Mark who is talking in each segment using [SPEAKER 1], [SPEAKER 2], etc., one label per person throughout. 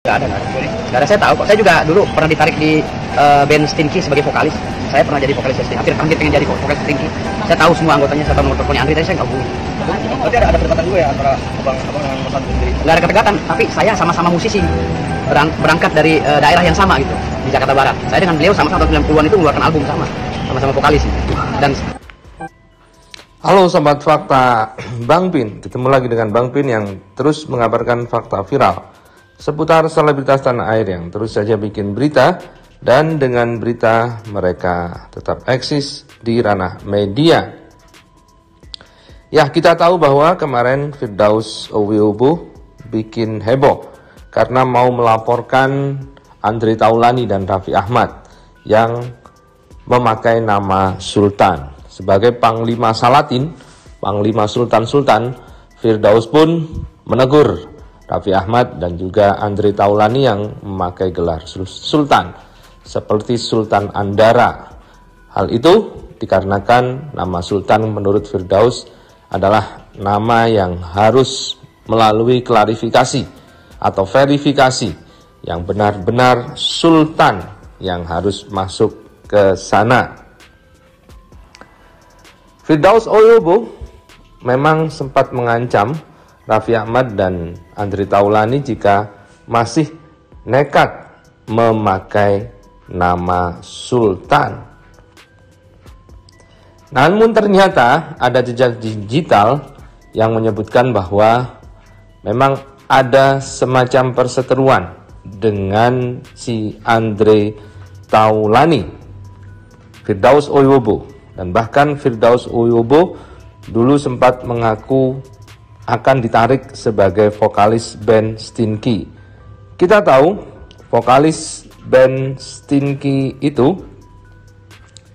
[SPEAKER 1] Nggak ada. Nggak ada, saya tahu kok. Saya juga dulu pernah ditarik di band Stinky sebagai vokalis. Saya pernah jadi vokalis Stinky. Hampir pengen jadi vokalis Stinky. Saya tahu semua anggotanya, saya tahu nomor teleponnya Andri, tapi saya nggak hubungi.
[SPEAKER 2] Berarti ada kedekatan juga ya antara abang dengan Mas sendiri?
[SPEAKER 1] Nggak ada kedekatan, tapi saya sama-sama musisi. Berangkat dari daerah yang sama gitu, di Jakarta Barat. Saya dengan beliau sama-sama tahun 90-an itu mengeluarkan album sama-sama vokalis. Dan
[SPEAKER 3] halo Sobat Fakta, Bang Pin. Ketemu lagi dengan Bang Pin yang terus mengabarkan fakta viral seputar selebritas tanah air yang terus saja bikin berita, dan dengan berita mereka tetap eksis di ranah media. Ya, kita tahu bahwa kemarin Firdaus Owiyobo bikin heboh karena mau melaporkan Andre Taulany dan Raffi Ahmad yang memakai nama Sultan sebagai Panglima Salatin, Panglima Sultan-Sultan. Firdaus pun menegur Raffi Ahmad dan juga Andre Taulany yang memakai gelar Sultan seperti Sultan Andara. Hal itu dikarenakan nama Sultan menurut Firdaus adalah nama yang harus melalui klarifikasi atau verifikasi yang benar-benar Sultan yang harus masuk ke sana. Firdaus Owiyobo memang sempat mengancam Raffi Ahmad dan Andre Taulany jika masih nekat memakai nama Sultan. Namun ternyata ada jejak digital yang menyebutkan bahwa memang ada semacam perseteruan dengan si Andre Taulany, Firdaus Owiyobo, dan bahkan Firdaus Owiyobo dulu sempat mengaku akan ditarik sebagai vokalis band Stinky. Kita tahu vokalis band Stinky itu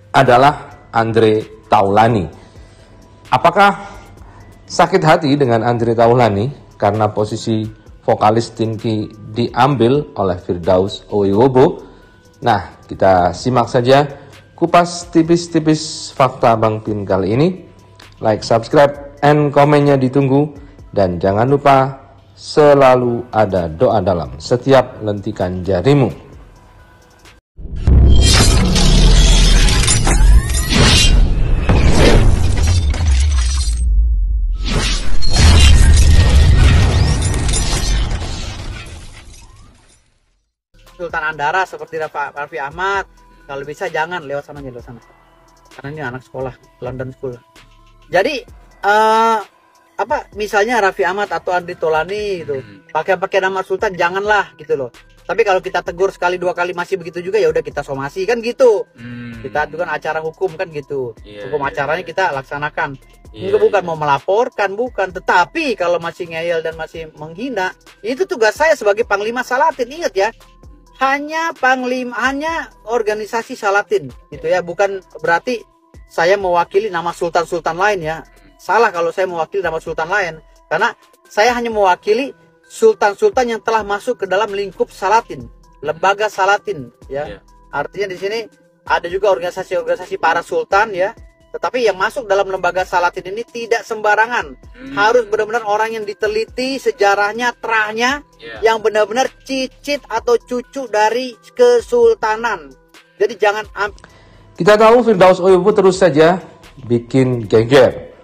[SPEAKER 3] adalah Andre Taulany. Apakah sakit hati dengan Andre Taulany karena posisi vokalis Stinky diambil oleh Firdaus Owiyobo? Nah, kita simak saja kupas tipis-tipis fakta Bang Pin kali ini. Like, subscribe, and komennya ditunggu. Dan jangan lupa selalu ada doa dalam setiap lentikan jarimu.
[SPEAKER 1] Sultan Andara seperti Raffi Ahmad, kalau bisa jangan lewat sana, karena ini anak sekolah London School. Jadi misalnya Raffi Ahmad atau Andre Taulany gitu pakai nama Sultan, janganlah gitu loh. Tapi kalau kita tegur sekali dua kali masih begitu juga, ya udah kita somasi kan gitu. Kita itu kan acara hukum kan gitu. Hukum acaranya kita laksanakan. Itu bukan mau melaporkan, bukan. Tetapi kalau masih ngeyel dan masih menghina, itu tugas saya sebagai Panglima Salatin. Ingat ya, hanya organisasi Salatin gitu ya, bukan berarti saya mewakili nama sultan-sultan lain ya. Salah kalau saya mewakili nama sultan lain, karena saya hanya mewakili sultan-sultan yang telah masuk ke dalam lingkup Salatin, lembaga Salatin ya. Artinya di sini ada juga organisasi-organisasi para sultan ya. Tetapi yang masuk dalam lembaga Salatin ini tidak sembarangan. Harus benar-benar orang yang diteliti sejarahnya, terahnya, yang benar-benar cicit atau cucu dari kesultanan. Jadi jangan.
[SPEAKER 3] Kita tahu Firdaus Owiyobo terus saja bikin geger.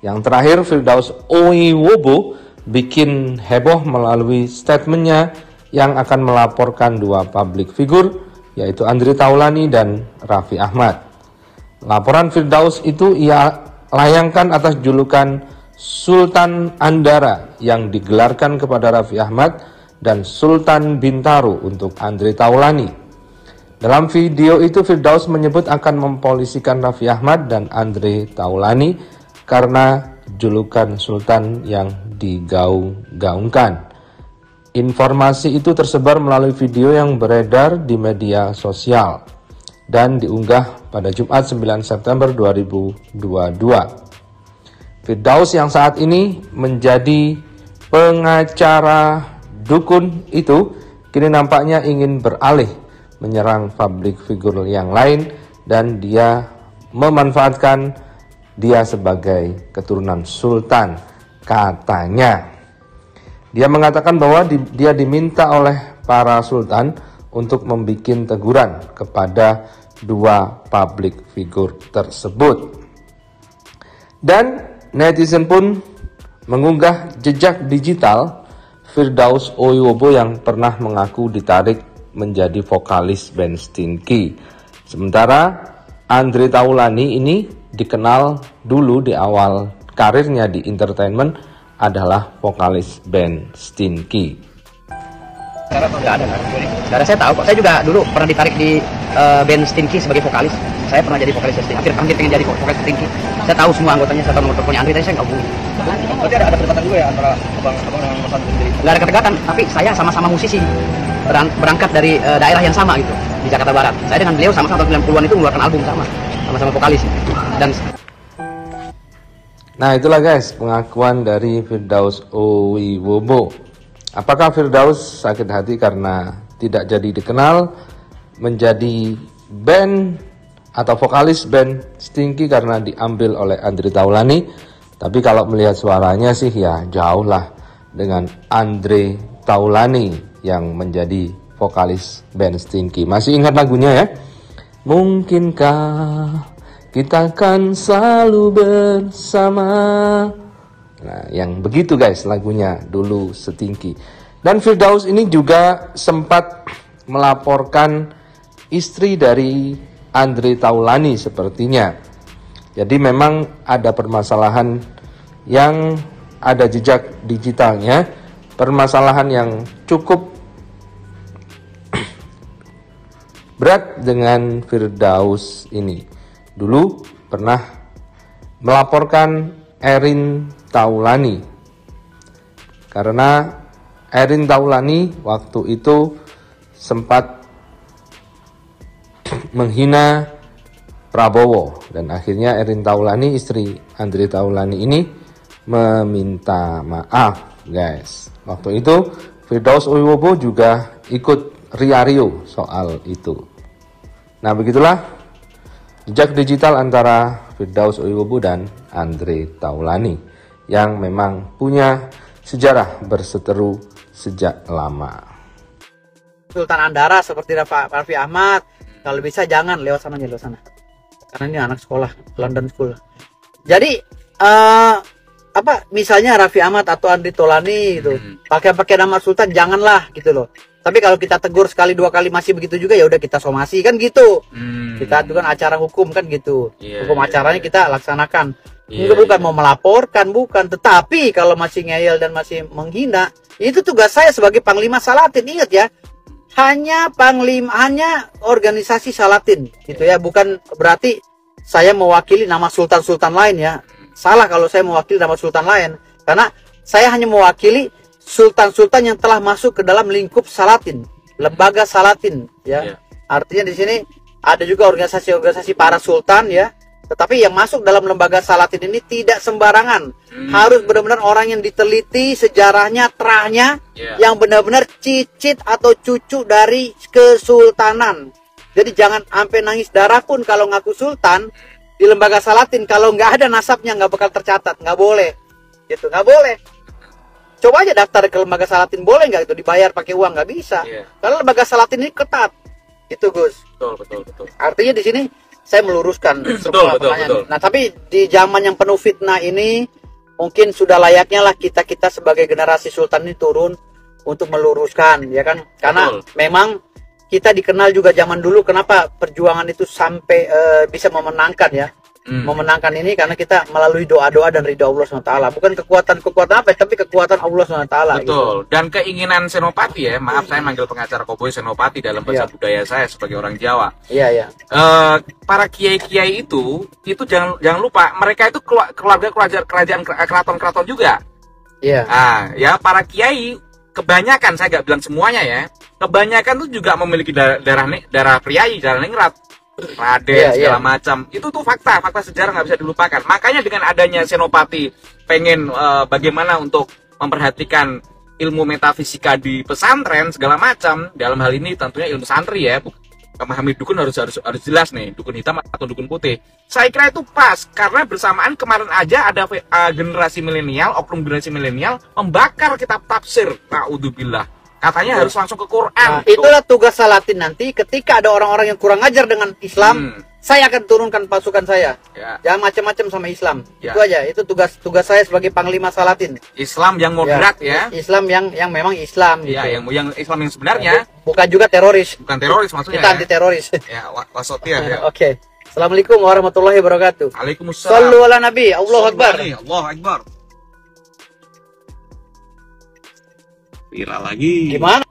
[SPEAKER 3] Yang terakhir Firdaus Owiyobo bikin heboh melalui statementnya yang akan melaporkan dua public figure, yaitu Andre Taulany dan Raffi Ahmad. Laporan Firdaus itu ia layangkan atas julukan Sultan Andara yang digelarkan kepada Raffi Ahmad dan Sultan Bintaro untuk Andre Taulany. Dalam video itu Firdaus menyebut akan mempolisikan Raffi Ahmad dan Andre Taulany karena julukan Sultan yang digaung-gaungkan. Informasi itu tersebar melalui video yang beredar di media sosial dan diunggah pada Jumat 9 September 2022. Firdaus yang saat ini menjadi pengacara dukun itu kini nampaknya ingin beralih menyerang public figure yang lain, dan dia memanfaatkan dia sebagai keturunan sultan katanya. Dia mengatakan bahwa dia diminta oleh para sultan untuk membuat teguran kepada dua public figure tersebut. Dan netizen pun mengunggah jejak digital Firdaus Owiwobo yang pernah mengaku ditarik menjadi vokalis band Stinky. Sementara Andre Taulany ini dikenal dulu di awal karirnya di entertainment adalah vokalis band Stinky.
[SPEAKER 2] Cara nggak ada, Cara saya tahu kok. Saya juga dulu pernah ditarik di band Stinky sebagai vokalis. Saya pernah jadi vokalis Stinky. Hampir pengen jadi vokalis Stinky. Saya tahu semua anggotanya, saya tahu nomor teleponnya Andre, tapi saya nggak hubungi. Berarti ada kedekatan juga ya antara abang dengan Mas Andre sendiri?
[SPEAKER 4] Nggak ada kedekatan, tapi saya sama-sama musisi. Berangkat dari daerah yang sama gitu, di Jakarta Barat. Saya dengan beliau sama-sama tahun 90-an itu mengeluarkan album sama-sama vokalis. Dan
[SPEAKER 3] Nah itulah guys pengakuan dari Firdaus Owiwobo. Apakah Firdaus sakit hati karena tidak jadi dikenal menjadi band atau vokalis band Stinky karena diambil oleh Andre Taulany? Tapi kalau melihat suaranya sih ya jauh lah dengan Andre Taulany yang menjadi vokalis band Stinky. Masih ingat lagunya ya? Mungkinkah kita akan selalu bersama. Nah, yang begitu guys lagunya dulu Stinky. Dan Firdaus ini juga sempat melaporkan istri dari Andre Taulany sepertinya. Jadi memang ada permasalahan yang ada jejak digitalnya, permasalahan yang cukup berat dengan Firdaus ini. Dulu pernah melaporkan Erin Taulany karena Erin Taulany waktu itu sempat menghina Prabowo dan akhirnya Erin Taulany istri Andre Taulany ini meminta maaf guys. Waktu itu Firdaus Owiwobo juga ikut riario soal itu. Nah begitulah jejak digital antara Firdaus Owiwobo dan Andre Taulany yang memang punya sejarah berseteru sejak lama.
[SPEAKER 1] Sultan Andara seperti Raffi Ahmad, kalau bisa jangan lewat sana. Karena ini anak sekolah, London School. Jadi misalnya Raffi Ahmad atau Andre Taulany itu pakai nama Sultan janganlah gitu loh. Tapi kalau kita tegur sekali dua kali masih begitu juga ya udah kita somasi kan gitu. Kita ajukan acara hukum kan gitu. Hukum acaranya kita laksanakan. Bukan mau melaporkan, bukan. Tetapi kalau masih ngeyel dan masih menghina, itu tugas saya sebagai Panglima Salatin. Ingat ya, hanya organisasi Salatin gitu ya. Bukan berarti saya mewakili nama sultan-sultan lain ya. Salah kalau saya mewakili nama sultan lain, karena saya hanya mewakili sultan-sultan yang telah masuk ke dalam lingkup Salatin, lembaga Salatin ya. Artinya di sini ada juga organisasi-organisasi para sultan ya. Tetapi yang masuk dalam lembaga Salatin ini tidak sembarangan. Harus benar-benar orang yang diteliti sejarahnya, terahnya, yang benar-benar cicit atau cucu dari kesultanan. Jadi jangan sampai nangis darah pun kalau ngaku sultan di lembaga Salatin, kalau nggak ada nasabnya nggak bakal tercatat, nggak boleh, gitu, nggak boleh. Coba aja daftar ke lembaga Salatin, boleh nggak itu dibayar pakai uang? Nggak bisa. Karena lembaga Salatin ini ketat, itu Gus.
[SPEAKER 2] Betul.
[SPEAKER 1] Artinya di sini saya meluruskan.
[SPEAKER 2] Betul.
[SPEAKER 1] Nah tapi di zaman yang penuh fitnah ini mungkin sudah layaknya lah kita sebagai generasi sultan ini turun untuk meluruskan, ya kan? Karena memang kita dikenal juga zaman dulu kenapa perjuangan itu sampai bisa memenangkan ya. Memenangkan ini karena kita melalui doa-doa dan ridha Allah SWT. Bukan kekuatan apa, tapi kekuatan Allah SWT.
[SPEAKER 5] Betul.
[SPEAKER 1] Gitu.
[SPEAKER 5] Dan keinginan Senopati ya, maaf saya manggil pengacara Koboy Senopati dalam bahasa budaya saya sebagai orang Jawa.
[SPEAKER 1] Iya.
[SPEAKER 5] Para kiai-kiai itu jangan lupa mereka itu keluarga keraton juga.
[SPEAKER 1] Iya.
[SPEAKER 5] Nah, ya para kiai kebanyakan, saya nggak bilang semuanya ya, kebanyakan tuh juga memiliki darah priai, darah ningrat. Raden segala macam, itu tuh fakta sejarah nggak bisa dilupakan. Makanya dengan adanya Senopati pengen bagaimana untuk memperhatikan ilmu metafisika di pesantren segala macam, dalam hal ini tentunya ilmu santri ya, memahami dukun harus jelas nih, dukun hitam atau dukun putih. Saya kira itu pas karena bersamaan kemarin aja ada generasi milenial, oknum generasi milenial membakar kitab tafsir, naudzubillah, Katanya harus langsung ke Quran.
[SPEAKER 1] Nah, itulah tugas Salatin nanti ketika ada orang-orang yang kurang ajar dengan Islam, saya akan turunkan pasukan saya.
[SPEAKER 5] Ya.
[SPEAKER 1] Jangan macam-macam sama Islam.
[SPEAKER 5] Ya.
[SPEAKER 1] Itu aja. Itu tugas saya sebagai panglima Salatin.
[SPEAKER 5] Islam yang moderat ya.
[SPEAKER 1] Islam yang memang Islam
[SPEAKER 5] Ya,
[SPEAKER 1] gitu.
[SPEAKER 5] yang Islam yang sebenarnya.
[SPEAKER 1] Bukan juga teroris.
[SPEAKER 5] Bukan teroris maksudnya.
[SPEAKER 1] Kita
[SPEAKER 5] Ya.
[SPEAKER 1] anti teroris.
[SPEAKER 5] Ya, wasotia ya.
[SPEAKER 1] Oke. Assalamualaikum warahmatullahi wabarakatuh.
[SPEAKER 5] Waalaikumsalam.
[SPEAKER 1] Sallu ala Nabi. Allahu Akbar.
[SPEAKER 5] Allahu Akbar. Viral lagi.
[SPEAKER 1] Gimana?